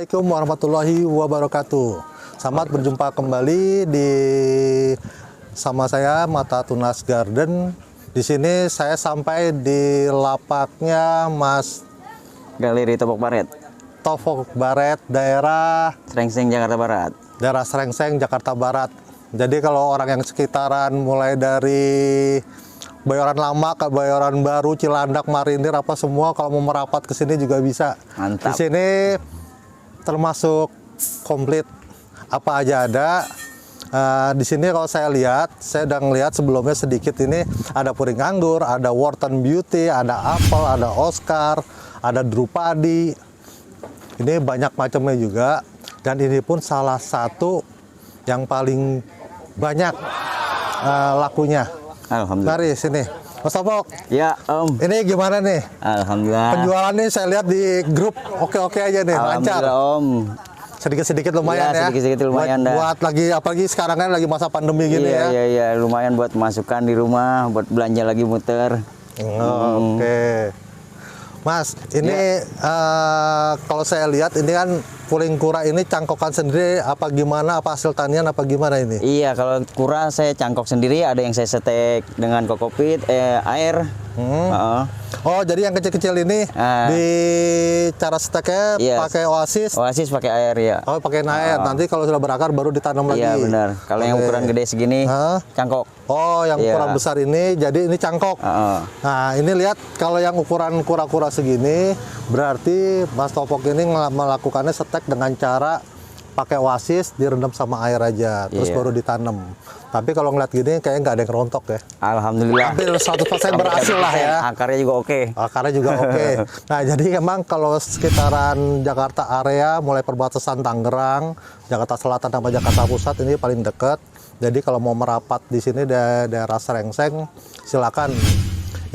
Assalamualaikum warahmatullahi wabarakatuh. Selamat berjumpa kembali sama saya Mata Tunas Garden. Di sini saya sampai di lapaknya Mas Galeri Topok Baret, Topok Baret, daerah Srengseng, Jakarta Barat. Daerah Srengseng, Jakarta Barat. Jadi kalau orang yang sekitaran mulai dari Bayoran Lama ke Bayoran Baru, Cilandak, Marinir, apa semua kalau mau merapat ke sini juga bisa. Mantap. Di sini termasuk komplit, apa aja ada. Di sini kalau saya lihat, saya udah ngelihat sebelumnya sedikit ini ada puring anggur, ada Wharton Beauty, ada apel, ada Oscar, ada Drupadi. Ini banyak macamnya juga, dan ini pun salah satu yang paling banyak lakunya. Alhamdulillah. Mari sini, Mas Topok. Ya, Om. Ini gimana nih? Alhamdulillah. Penjualan nih saya lihat di grup oke-oke aja nih, lancar. Alhamdulillah, Om. Sedikit-sedikit lumayan ya. Sedikit-sedikit lumayan buat lagi, apalagi sekarang kan lagi masa pandemi gini ya. Iya, lumayan buat masukan di rumah, buat belanja lagi muter. Oke. Mas, ini kalau saya lihat ini kan puring kura ini cangkokan sendiri apa gimana? Apa hasil tanian apa gimana ini? Iya, kalau kura saya cangkok sendiri, ada yang saya setek dengan kokopit, air. Oh, jadi yang kecil-kecil ini di cara steknya pakai Oasis? Oasis pakai air ya. Oh, pakai air. Nanti kalau sudah berakar baru ditanam lagi. Iya, benar. Kalau yang ukuran gede segini, cangkok. Oh, yang ukuran besar ini jadi ini cangkok. Nah, ini lihat kalau yang ukuran kura-kura segini, berarti Mas Topok ini melakukannya setek dengan cara pakai Oasis, direndam sama air aja, terus baru ditanam. Tapi kalau ngeliat gini kayaknya nggak ada yang rontok ya. Alhamdulillah. Hampir 100% berhasil lah ya. Akarnya juga oke. Akarnya juga oke. Nah, jadi emang kalau sekitaran Jakarta area, mulai perbatasan Tangerang, Jakarta Selatan sama Jakarta Pusat ini paling dekat. Jadi kalau mau merapat di sini daerah Srengseng, silakan.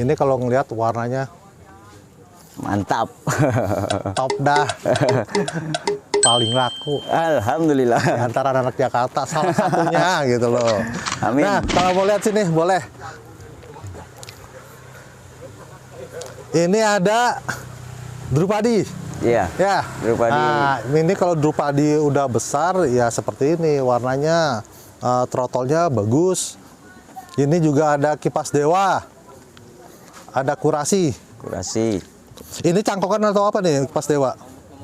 Ini kalau ngelihat warnanya mantap. Top dah. Paling laku. Alhamdulillah. Di antara anak Jakarta salah satunya gitu loh. Amin. Nah, kalau mau lihat sini boleh. Ini ada Drupadi. Iya. Ya. Drupadi. Nah, ini kalau Drupadi udah besar ya seperti ini warnanya, trotolnya bagus. Ini juga ada kipas dewa. Ada kurasi. Kurasi. Ini cangkokan atau apa nih kipas dewa?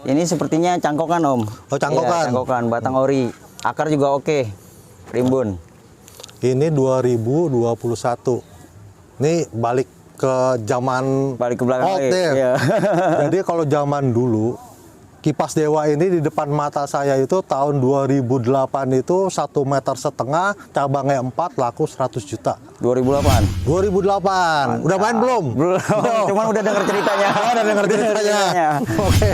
Ini sepertinya cangkokan, Om. Oh, cangkokan. Iya, cangkokan, batang ori. Akar juga oke. Rimbun. Ini 2021. Ini balik ke zaman Balik ke belakang old lagi. deh. Iya. Jadi kalau zaman dulu kipas dewa ini di depan mata saya itu tahun 2008 itu 1,5 meter, cabangnya 4, laku 100 juta. 2008. 2008. Udah main belum? Belum. Cuman udah denger ceritanya. Oh, udah denger ceritanya. Oke.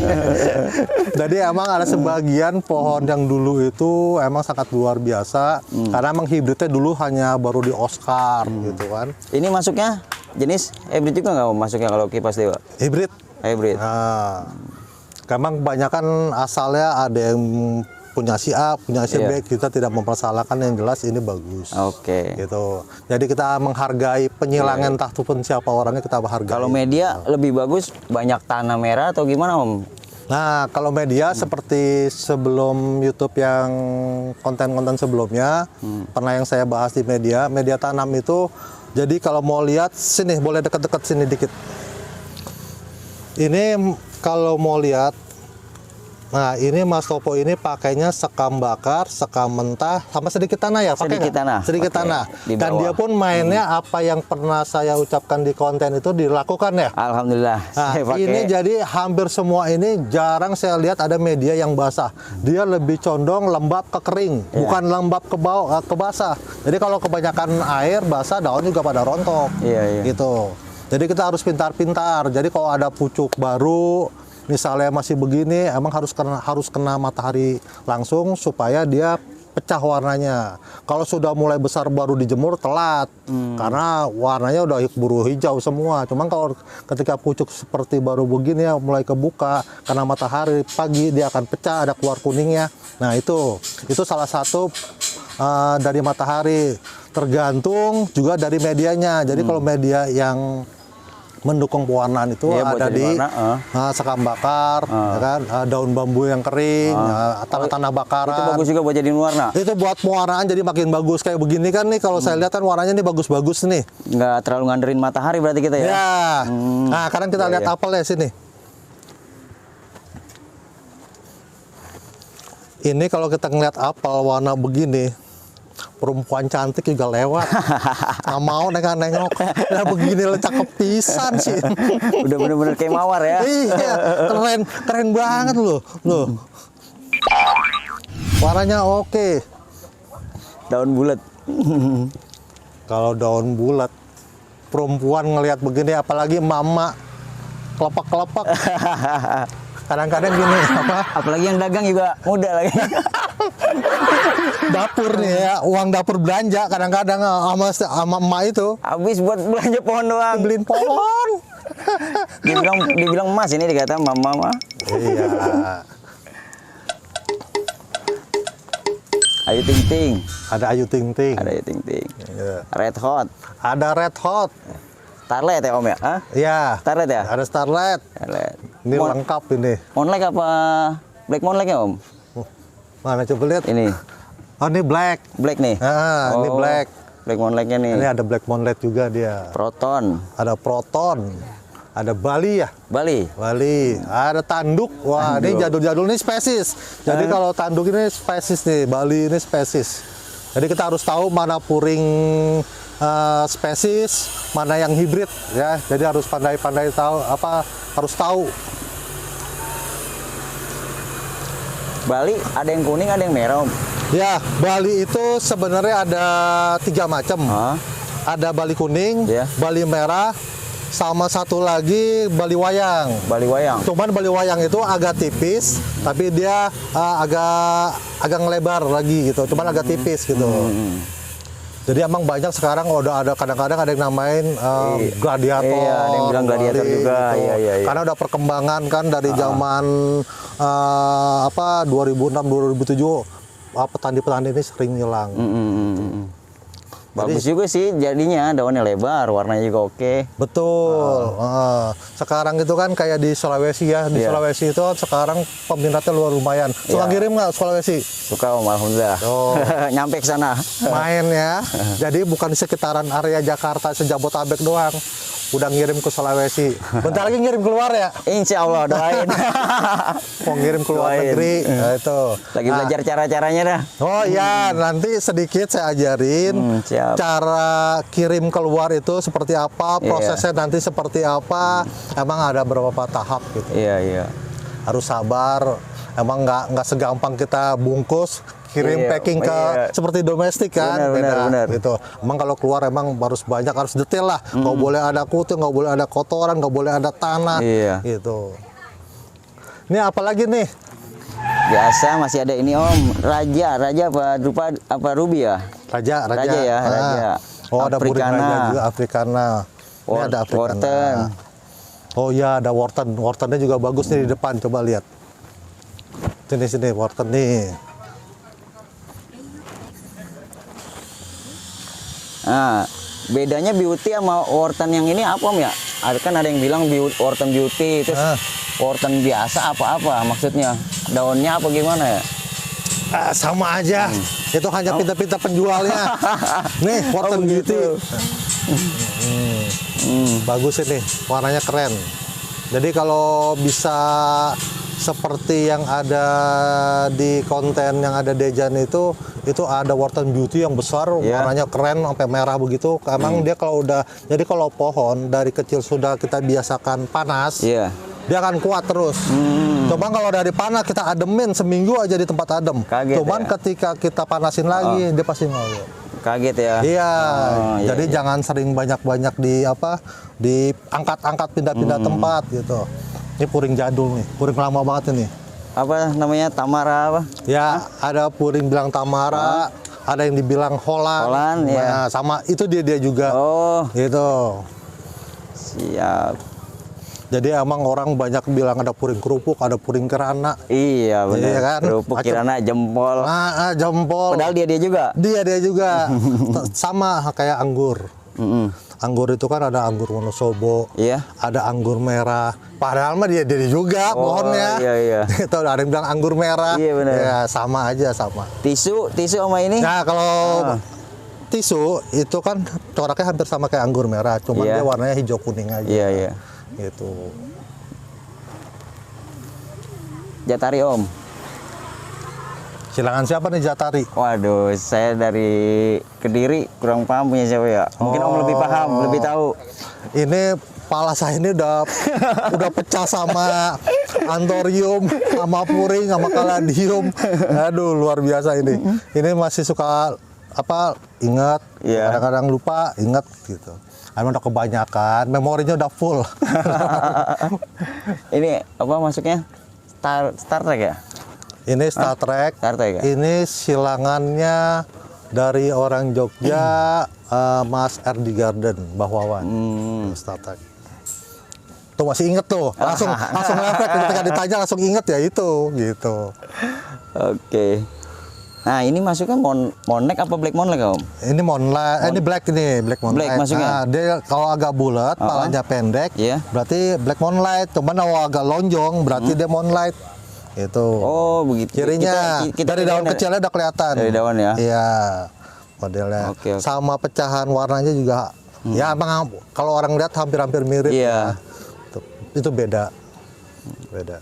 Jadi emang ada sebagian pohon yang dulu itu emang sangat luar biasa. Karena emang hibridnya dulu hanya baru di Oscar gitu kan. Ini masuknya jenis hybrid juga nggak, Om? Masuknya kalau kipas dewa? Hibrid. Hybrid. Nah, memang kebanyakan asalnya ada yang punya si A, punya si B, kita tidak mempersalahkan, yang jelas ini bagus. Oke. Gitu. Jadi kita menghargai penyilangan entah itu pun siapa orangnya, kita hargai. Kalau media lebih bagus banyak tanah merah atau gimana, Om? Nah, kalau media seperti sebelum YouTube yang konten-konten sebelumnya, pernah yang saya bahas di media tanam itu, jadi kalau mau lihat sini, boleh dekat-dekat sini dikit. Ini kalau mau lihat, nah ini Mas Topo ini pakainya sekam bakar, sekam mentah, sama sedikit tanah ya? Sedikit tanah. Sedikit tanah. Dan dia pun mainnya apa yang pernah saya ucapkan di konten itu dilakukan ya? Alhamdulillah. Nah, ini jadi hampir semua ini jarang saya lihat ada media yang basah. Dia lebih condong lembab ke kering, bukan lembab ke bawah ke basah. Jadi kalau kebanyakan air basah, daun juga pada rontok. Iya. Gitu. Jadi kita harus pintar-pintar. Jadi kalau ada pucuk baru, misalnya masih begini, emang harus kena matahari langsung supaya dia pecah warnanya. Kalau sudah mulai besar baru dijemur telat, karena warnanya udah buru hijau semua. Cuman kalau ketika pucuk seperti baru begini ya mulai kebuka, karena matahari pagi dia akan pecah, ada keluar kuningnya. Nah itu salah satu dari matahari. Tergantung juga dari medianya. Jadi kalau media yang mendukung pewarnaan itu Iya, buat ada jadi di warna, sekam bakar, ya kan, daun bambu yang kering, tanah-tanah bakaran. Itu bagus juga buat jadiin warna. Itu buat pewarnaan jadi makin bagus. Kayak begini kan nih, kalau saya lihat kan warnanya nih bagus-bagus nih. Nggak terlalu nganderin matahari berarti kita ya. Ya. Nah, sekarang kita lihat apelnya sini. Ini kalau kita ngeliat apel warna begini, perempuan cantik juga lewat. Nggak mau nengok-nengok. Nah, begini lo cakep pisan sih. Udah bener-bener kayak mawar ya. Iya, keren banget loh. Warnanya oke. Daun bulat. Kalau daun bulat, perempuan ngelihat begini, apalagi mama kelepak-kelepak. Kadang-kadang gini, Apalagi yang dagang juga muda lagi. dapur nih ya, uang dapur belanja kadang-kadang sama emak itu Habis buat belanja pohon doang. beliin pohon. Dibilang emas ini dikata mama mah. Iya. Ayu Ting Ting. Ada Ayu Ting Ting. Ada Ayu Ting Ting. Iya. Red Hot. Ada Red Hot. Starlet ya Om ya? Hah? Iya. Starlet ya? Ada Starlet. Starlet. Ini lengkap ini. Moonlight apa Black Moonlight ya Om? Mana coba lihat. Ini Oh, ini black. Black nih. Ini black. Black Moonlightnya nih. Ini ada black moonlight juga dia. Proton. Ada proton. Ada Bali ya. Bali. Bali, ada tanduk. Wah, ini jadul-jadul nih spesies. Jadi kalau tanduk ini spesies nih, Bali ini spesies. Jadi kita harus tahu mana puring spesies, mana yang hibrid ya. Jadi harus pandai-pandai tahu harus tahu. Bali ada yang kuning, ada yang merah Om. Ya, Bali itu sebenarnya ada 3 macam. Ada Bali kuning, Iya. Bali merah, sama satu lagi Bali wayang. Bali wayang. Cuman Bali wayang itu agak tipis, tapi dia agak ngelebar lagi gitu. Cuman agak tipis gitu. Jadi emang banyak sekarang udah ada kadang-kadang ada yang namain gladiator. Iya, ada yang bilang gladiator Bali, juga. gitu. Iya. Karena udah perkembangan kan dari zaman 2006 2007 petani-petani ini sering hilang. Bagus juga sih jadinya, daunnya lebar, warnanya juga oke. Betul. Sekarang itu kan kayak di Sulawesi ya. Di Sulawesi itu sekarang peminatnya lumayan. Suka ngirim nggak Sulawesi? Suka Om, alhamdulillah. Oh. Nyampe ke sana. Main ya. Jadi bukan di sekitaran area Jakarta, sejabotabek doang. Udah ngirim ke Sulawesi. Bentar lagi ngirim keluar ya. Insya Allah doain. Mau ngirim ke luar Doain. negeri. Nah, itu. Lagi belajar cara-caranya dah. Oh ya, nanti sedikit saya ajarin Siap. cara kirim keluar itu seperti apa, Iya. prosesnya nanti seperti apa. Emang ada beberapa tahap gitu. Iya. Harus sabar. Emang nggak segampang kita bungkus kirim Iya, packing ke iya. seperti domestik kan. Benar. Gitu. Emang kalau keluar emang harus banyak, harus detail lah. Nggak boleh ada kutu, nggak boleh ada kotoran, nggak boleh ada tanah. Iya. Gitu. Ini apa lagi nih? Biasa masih ada ini Om, raja apa ruby ya? Raja ya, raja. Oh, ada puring Africana. raja juga, Africana. Ini ada Africana. Wortel. Oh ya, ada wortel. Wortelnya juga bagus nih di depan. Coba lihat. Sini wortel nih. Nah, bedanya beauty sama wortel yang ini apa Om ya? Kan ada yang bilang wortel beauty, terus wortel biasa apa maksudnya? Daunnya apa gimana ya? Sama aja. Itu hanya pinta-pinta penjualnya. Nih, wortel beauty. Bagus ini, warnanya keren. Jadi kalau bisa seperti yang ada di konten yang ada Dejan itu ada wortel beauty yang besar, warnanya keren sampai merah begitu. Emang dia kalau udah, jadi kalau pohon dari kecil sudah kita biasakan panas, dia akan kuat terus. Coba kalau dari panas kita ademin seminggu aja di tempat adem. Kaget Cuman ketika kita panasin lagi, dia pasti ngoyo. Kaget ya? Iya. Jadi jangan sering banyak-banyak diangkat-angkat pindah-pindah tempat gitu. Ini puring jadul nih, puring lama banget ini. Apa namanya, Tamara apa? Ya, ada puring bilang Tamara, ada yang dibilang Holland. Holland, ya. Nah, sama itu dia juga. Oh, Gitu. siap. Jadi emang orang banyak bilang ada puring kerupuk, ada puring kerana. Iya benar. Iya kan? Kerupuk kirana jempol. Jempol. Padahal dia juga. Dia juga. Sama kayak anggur. Anggur itu kan ada anggur Wonosobo, Iya. ada anggur merah. Padahal mah dia juga pohonnya. Iya, iya. Itu ada yang bilang anggur merah. Iya, benar. Ya sama aja sama. Tisu sama ini. Nah kalau tisu itu kan coraknya hampir sama kayak anggur merah, cuman Iya. dia warnanya hijau kuning aja. Iya, iya. Gitu. Jatari Om. Silangan siapa nih Jatari? Waduh, saya dari Kediri kurang paham punya siapa ya. Mungkin Om lebih paham, lebih tahu. Ini pala saya ini udah pecah sama antorium, sama puring, sama kaladium. Aduh, luar biasa ini. Ini masih suka ingat, Iya. kadang-kadang lupa, ingat gitu. Emang udah kebanyakan, memorinya udah full. Ini apa masuknya? Star Trek ya? Ini Star Trek. Star Trek ya? Ini silangannya dari orang Jogja, Mas Erdi Garden, Bahwawan. Star Trek. Tuh masih inget tuh, langsung ngefek ketika ditanya langsung inget ya itu, gitu. Oke. Nah, ini masuknya Monlek apa Black Monlek, Om? Ini ini black Black moonlight. masuknya? Nah, dia kalau agak bulat, palanya pendek, Iya. berarti black moonlight. Cuman kalau agak lonjong, berarti dia moonlight. Itu. Oh, begitu. Cirinya Kita dari daun lihat kecilnya udah kelihatan. Dari daun ya? Iya. Modelnya. Oke, oke. Sama pecahan warnanya juga. Ya, emang kalau orang lihat hampir-hampir mirip. Iya. Itu beda. Beda.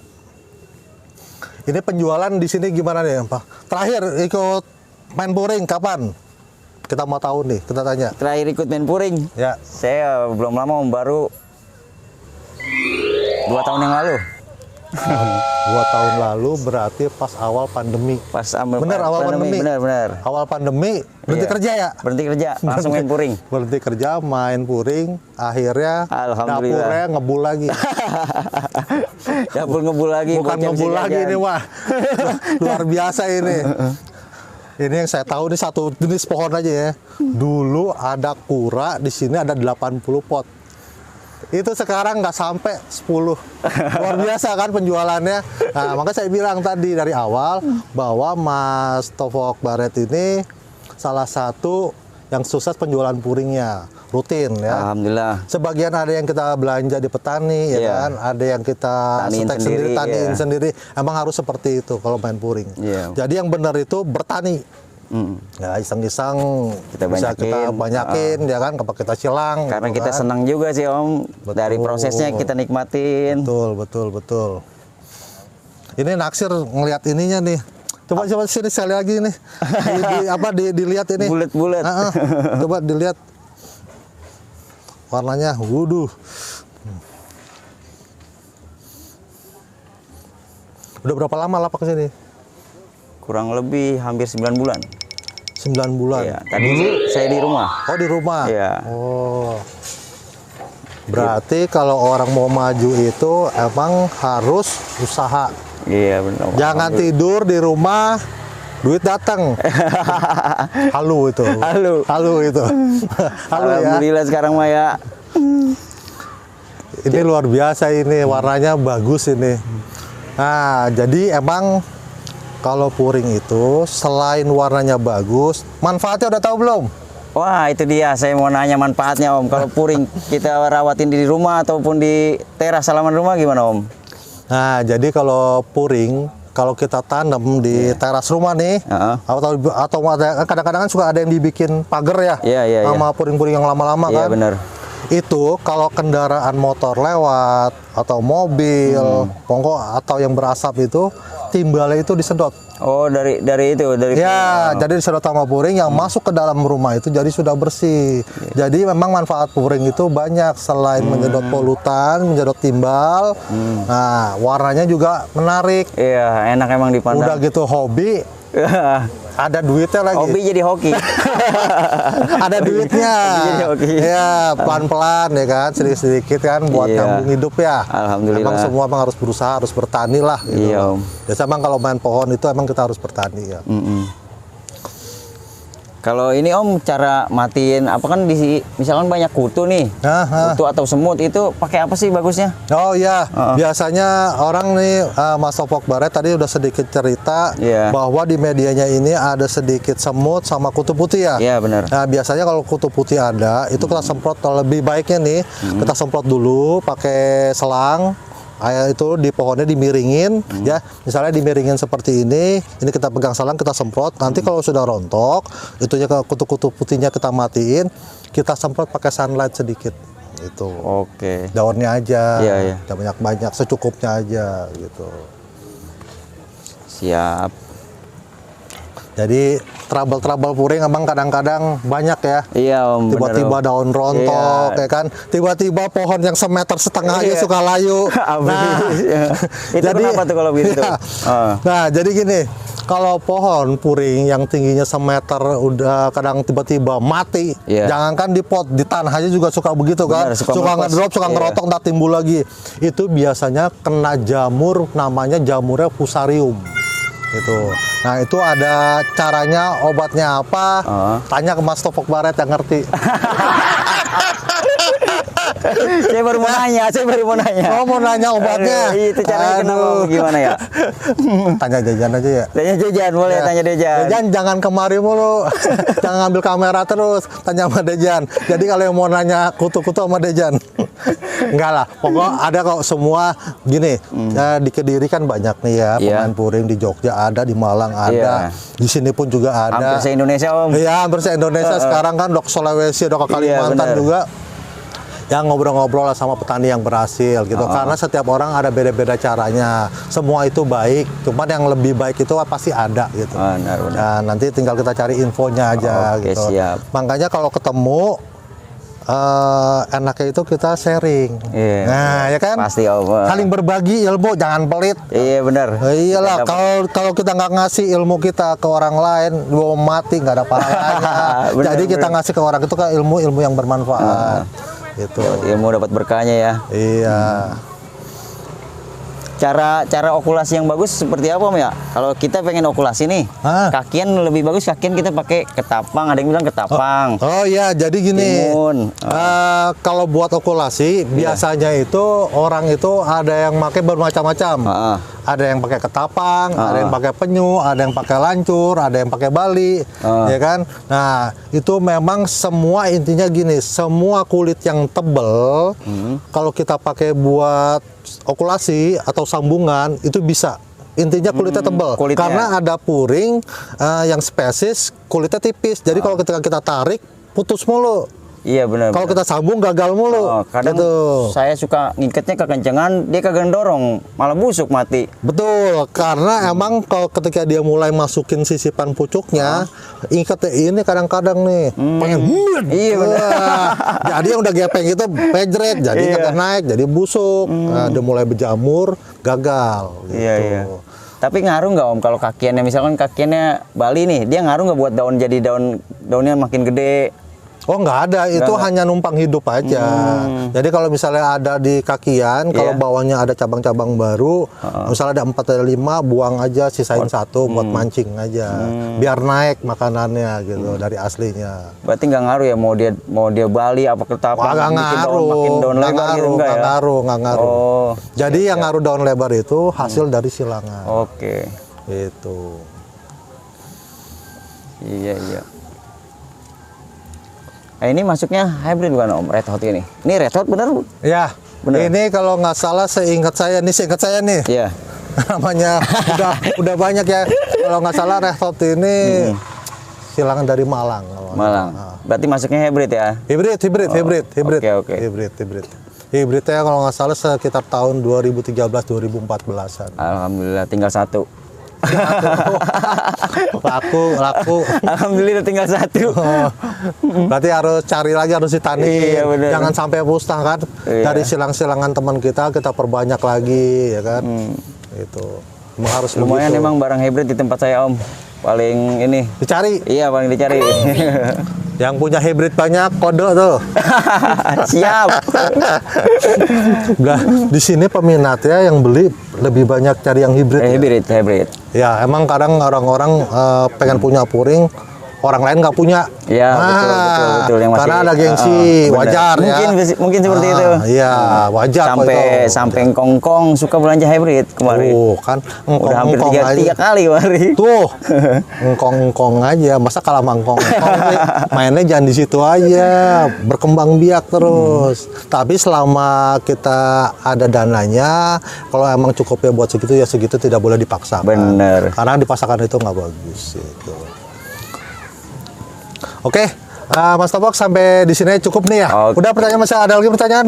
Ini penjualan di sini gimana nih, Pak? Terakhir ikut main puring kapan? Kita mau tahu nih, kita tanya. Terakhir ikut main puring. Ya. Saya belum lama Om, baru 2 tahun yang lalu. 2 tahun lalu berarti pas awal pandemi. Pas awal pandemi. Benar. Awal pandemi berhenti Iya. kerja ya? Berhenti kerja, langsung main puring. Berhenti kerja, main puring, akhirnya Alhamdulillah. dapurnya ngebul lagi. Dapur ngebul lagi. Bukan bocah ngebul bisa lagi jajan. ini mah. Luar biasa ini. Ini yang saya tahu nih satu jenis pohon aja ya. Dulu ada kura, di sini ada 80 pot. Itu sekarang nggak sampai 10. Luar biasa kan penjualannya. Nah, maka saya bilang tadi dari awal bahwa Mas Tovok Baret ini salah satu yang sukses penjualan puringnya. Rutin ya. Alhamdulillah. Sebagian ada yang kita belanja di petani ya Iya. kan, ada yang kita Taniin setek sendiri, taniin iya. sendiri. Emang harus seperti itu kalau main puring. Iya. Jadi yang benar itu bertani. Ya iseng-iseng Kita bisa kita banyakin. banyakin ya kan, apa kita silang. Karena gitu kita kan. senang juga sih Om. Betul. Dari prosesnya kita nikmatin. Betul. Ini naksir ngelihat ininya nih. Coba sini sekali lagi nih. Dilihat ini. Bulet-bulet. Coba dilihat. Warnanya, wuduh. Udah berapa lama lapak sini? Kurang lebih hampir 9 bulan. 9 bulan. Iya, tadi saya di rumah. Oh, di rumah? Iya. Oh. Berarti kalau orang mau maju itu emang harus usaha. Iya benar. Jangan tidur di rumah, duit datang. Halu itu. Halu itu. Halu ya. Alhamdulillah sekarang mah ya. Ini luar biasa ini, warnanya bagus ini. Nah, jadi emang kalau puring itu selain warnanya bagus, manfaatnya udah tahu belum? Wah itu dia, saya mau nanya manfaatnya Om. Kalau puring kita rawatin di rumah ataupun di teras halaman rumah gimana Om? Nah, jadi kalau puring, kalau kita tanam di teras rumah nih, atau kadang-kadang kan suka ada yang dibikin pagar ya, Iya. sama puring-puring yang lama-lama Iya kan. benar. Itu kalau kendaraan motor lewat atau mobil, pokok atau yang berasap itu timbalnya itu disedot. Oh dari itu dari. Ya, jadi disedot sama puring yang masuk ke dalam rumah itu jadi sudah bersih. Jadi memang manfaat puring itu banyak selain menyedot polutan, menyedot timbal. Nah, warnanya juga menarik. Iya enak emang dipandang. Udah gitu hobi, ada duitnya lagi. Hobi jadi hoki. Ada duitnya. Jadi hoki. Ya, pelan-pelan ya kan, sedikit-sedikit kan buat Iya. nyambung hidup ya. Alhamdulillah. Emang semua emang harus berusaha, harus bertani lah gitu. Iya, Om. Biasa emang kalau main pohon itu emang kita harus bertani ya. Kalau ini Om, cara matiin apa kan misalkan banyak kutu nih, kutu atau semut itu pakai apa sih bagusnya? Oh iya, biasanya orang nih Mas Topok Baret tadi udah sedikit cerita bahwa di medianya ini ada sedikit semut sama kutu putih ya. Iya benar. Nah biasanya kalau kutu putih ada, itu kita semprot. Lebih baiknya nih kita semprot dulu pakai selang. Itu di pohonnya dimiringin ya, misalnya dimiringin seperti ini kita pegang selang, kita semprot. Nanti kalau sudah rontok, itunya ke kutu-kutu putihnya kita matiin, kita semprot pakai sunlight sedikit gitu. Oke. Daunnya aja, iya. jangan banyak-banyak, secukupnya aja gitu. Siap. Jadi trouble puring emang kadang-kadang banyak ya. Iya Om. Tiba-tiba daun rontok, ya kan. Tiba-tiba pohon yang 1,5 meter aja suka layu. Nah, itu jadi, kenapa tuh kalau begitu? Ya. Nah, jadi gini, kalau pohon puring yang tingginya 1 meter udah kadang tiba-tiba mati, jangankan di pot, di tanah aja juga suka begitu kan. Benar, suka ngedrop, suka ngerotok, ntar timbul lagi. Itu biasanya kena jamur, namanya jamurnya fusarium. Gitu. Nah itu ada caranya, obatnya apa? Tanya ke Mas Topok Baret yang ngerti. Saya baru mau nanya. Oh mau nanya obatnya? Itu caranya kenapa? Gimana ya? Tanya Dejan aja ya. Tanya Dejan, boleh tanya Dejan. Dejan jangan kemari mulu, jangan ngambil kamera terus, tanya sama Dejan. Jadi kalau yang mau nanya kutu-kutu sama Dejan, enggak lah. Pokoknya ada kok semua gini. Di Kediri kan banyak nih ya pemain puring, di Jogja ada, di Malang ada, di sini pun juga ada. Hampir se-Indonesia Om. Iya hampir se-Indonesia. Sekarang kan udah ke Sulawesi, udah ke Kalimantan juga. Yang ngobrol-ngobrol lah sama petani yang berhasil gitu. Karena setiap orang ada beda-beda caranya. Semua itu baik, cuman yang lebih baik itu pasti ada gitu. Benar. Nah, nanti tinggal kita cari infonya aja gitu. Siap. Makanya kalau ketemu enaknya itu kita sharing. Nah, ya kan? Pasti Om. Saling berbagi ilmu, jangan pelit. Iya benar. Iyalah, kalau kita nggak ngasih ilmu kita ke orang lain, mau mati nggak ada pahalanya. Jadi kita ngasih ke orang itu kan ilmu yang bermanfaat. Itu ilmu dapat berkahnya ya. Iya. Cara okulasi yang bagus seperti apa Om ya? Kalau kita pengen okulasi nih, kakian lebih bagus kakian kita pakai ketapang. Ada yang bilang ketapang. Oh iya, jadi gini. Kalau buat okulasi biasanya itu orang itu ada yang pakai bermacam-macam. Ada yang pakai ketapang, ada yang pakai penyu, ada yang pakai lancur, ada yang pakai bali, ya kan? Nah, itu memang semua intinya gini, semua kulit yang tebel kalau kita pakai buat okulasi atau sambungan itu bisa. Intinya kulitnya tebel. Karena ada puring yang spesies kulitnya tipis. Jadi kalau ketika kita tarik putus mulu. Iya benar. Kalau kita sambung gagal mulu. Kadang gitu. Saya suka ngikatnya kekencengan, dia kagak dorong, malah busuk mati. Betul, karena emang kalau ketika dia mulai masukin sisipan pucuknya, ingkatnya ini kadang-kadang nih pengen iya benar. Jadi yang udah gepeng itu pejret, jadi kagak naik, jadi busuk. Nah, dia mulai berjamur, gagal. Gitu. Iya. Tapi ngaruh nggak Om kalau kakiannya, misalkan kakiannya Bali nih, dia ngaruh nggak buat daun jadi daunnya makin gede? Oh nggak ada, itu hanya numpang hidup aja. Jadi kalau misalnya ada di kakian, kalau bawahnya ada cabang-cabang baru, misalnya ada 4 atau 5, buang aja, sisain 1 buat mancing aja, biar naik makanannya gitu dari aslinya. Berarti nggak ngaruh ya mau dia Bali apa ketapang? Nggak ngaruh, makin daun lebar gitu nggak ngaruh. Oh, jadi yang ngaruh daun lebar itu hasil dari silangan. Oke. Itu. Iya. Nah, ini masuknya hybrid bukan Om? Red Hot ini? Ini Red Hot bener? Ya, bener. Ini kalau nggak salah seingat saya nih. Iya. Namanya udah banyak ya. Kalau nggak salah Red Hot ini silangan dari Malang. Berarti masuknya hybrid ya? Hybrid. Oke. Hybridnya kalau nggak salah sekitar tahun 2013-2014an. Alhamdulillah tinggal 1. laku Alhamdulillah tinggal 1. Berarti harus cari lagi, harus ditani. Jangan sampai musnah kan. Dari silang-silangan teman kita perbanyak lagi ya kan. Itu harus lumayan begitu. Emang barang hybrid di tempat saya Om paling ini dicari. Iya paling dicari. Yang punya hybrid banyak kode tuh. Siap. Nah, di sini peminatnya yang beli lebih banyak cari yang hybrid. Hybrid. Ya, emang kadang orang-orang pengen punya puring orang lain nggak punya. Iya, betul yang masih karena ada gengsi, bener. wajar Mungkin seperti itu. Iya, wajar kok itu. Sampai Kongkong suka belanja hybrid kemarin. Kan Udah hampir engkong aja. 3 kali kemarin. Tuh, engkong aja, masa kalah mangkong. Mainnya jangan di situ aja, berkembang biak terus. Tapi selama kita ada dananya, kalau emang cukup ya buat segitu ya segitu, tidak boleh dipaksakan. Bener. Karena dipaksakan itu nggak bagus itu. Oke, Mas Topok sampai di sini cukup nih ya. Oke. Udah pertanyaan, masih ada lagi pertanyaan?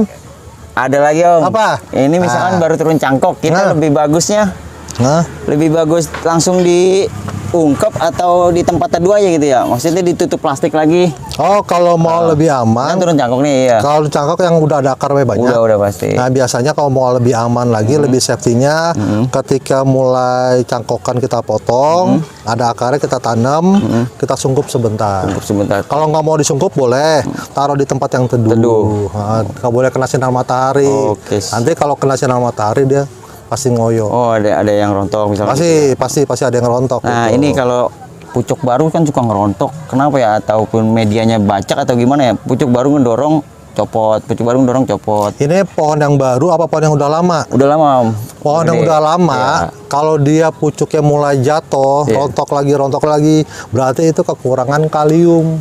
Ada lagi Om. Apa? Ini misalkan baru turun cangkok, kita lebih bagusnya Nah, lebih bagus langsung diungkep atau di tempat teduh aja gitu ya? Maksudnya ditutup plastik lagi. oh kalau mau lebih Kan aman, turun cangkok nih ya. kalau cangkok yang udah ada akarnya banyak. Udah pasti. Nah biasanya kalau mau lebih aman lagi, lebih safety-nya, ketika mulai cangkokan kita potong, ada akarnya kita tanam, kita sungkup sebentar. Untuk sebentar. Kalau nggak mau disungkup boleh taruh di tempat yang teduh. Teduh. Nah, nggak boleh kena sinar matahari. Oke. Nanti kalau kena sinar matahari dia pasti ngoyo. Oh, ada yang rontok misalnya. Pasti ada yang rontok. Nah, gitu. ini kalau pucuk baru kan suka ngerontok. Kenapa ya? Ataupun medianya bacak atau gimana ya? Pucuk baru ngedorong copot, pucuk baru ngedorong copot. Ini pohon yang baru apa pohon yang udah lama? Udah lama, Om. Pohon yang Gede. udah lama, Ya. kalau dia pucuknya mulai jatuh, Iya. rontok lagi, berarti itu kekurangan kalium.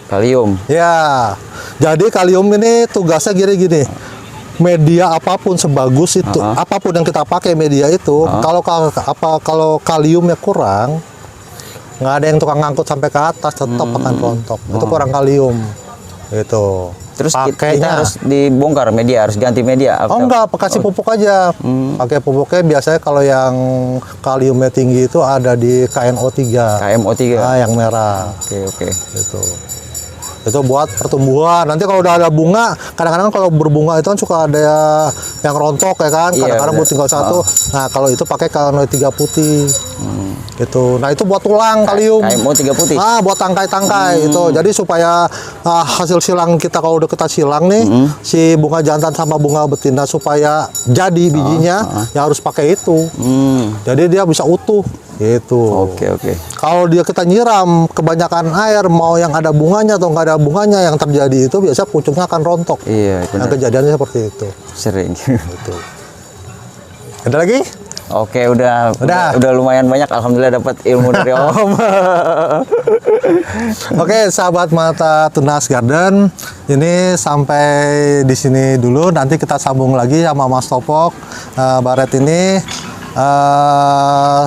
Kalium. Ya, jadi kalium ini tugasnya gini-gini. Media apapun sebagus itu, apapun yang kita pakai media itu, kalau kaliumnya kurang, nggak ada yang tukang ngangkut sampai ke atas, tetap akan rontok. Itu kurang kalium. Itu. Terus kita Pakainya. harus dibongkar media, harus ganti media. Oh enggak, kasih pupuk aja. Pakai pupuknya biasanya kalau yang kaliumnya tinggi itu ada di KNO3. KMO3. Nah, yang merah. Oke. Gitu. Itu buat pertumbuhan. Nanti kalau udah ada bunga, kadang-kadang kalau berbunga itu kan suka ada yang rontok ya kan. Iya, Kadang-kadang buat tinggal satu. Nah, kalau itu pakai KNO3 putih. Gitu. Nah, itu buat tulang kalium. KMO3 putih. Buat tangkai-tangkai itu. Jadi supaya hasil silang kita kalau udah kita silang nih, si bunga jantan sama bunga betina supaya jadi bijinya, ya harus pakai itu. Jadi dia bisa utuh gitu. Oke. Kalau dia kita nyiram kebanyakan air, mau yang ada bunganya atau nggak ada bunganya, yang terjadi itu biasa pucuknya akan rontok. Iya, Nah, benar. kejadiannya seperti itu. Sering. Gitu. Ada lagi? Oke, udah lumayan banyak. Alhamdulillah dapat ilmu dari Om. Oke, sahabat mata Tunas Garden, ini sampai di sini dulu. Nanti kita sambung lagi sama Mas Topok Baret ini.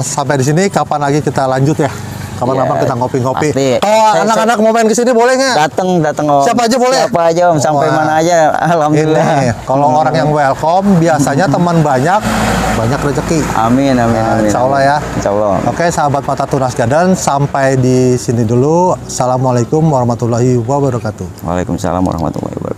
Sampai di sini. Kapan lagi kita lanjut ya? Kapan-kapan Iya, kita ngopi-ngopi. pasti. Kalau anak-anak mau main ke sini boleh nggak? Datang Om. Siapa aja boleh? Siapa aja Om, sampai Wah. mana aja. Alhamdulillah. Ini kalau orang yang welcome, biasanya teman banyak rezeki. Amin. Insya Allah ya. Insya Allah. Oke, sahabat mata Tunas Garden, sampai di sini dulu. Assalamualaikum warahmatullahi wabarakatuh. Waalaikumsalam warahmatullahi wabarakatuh.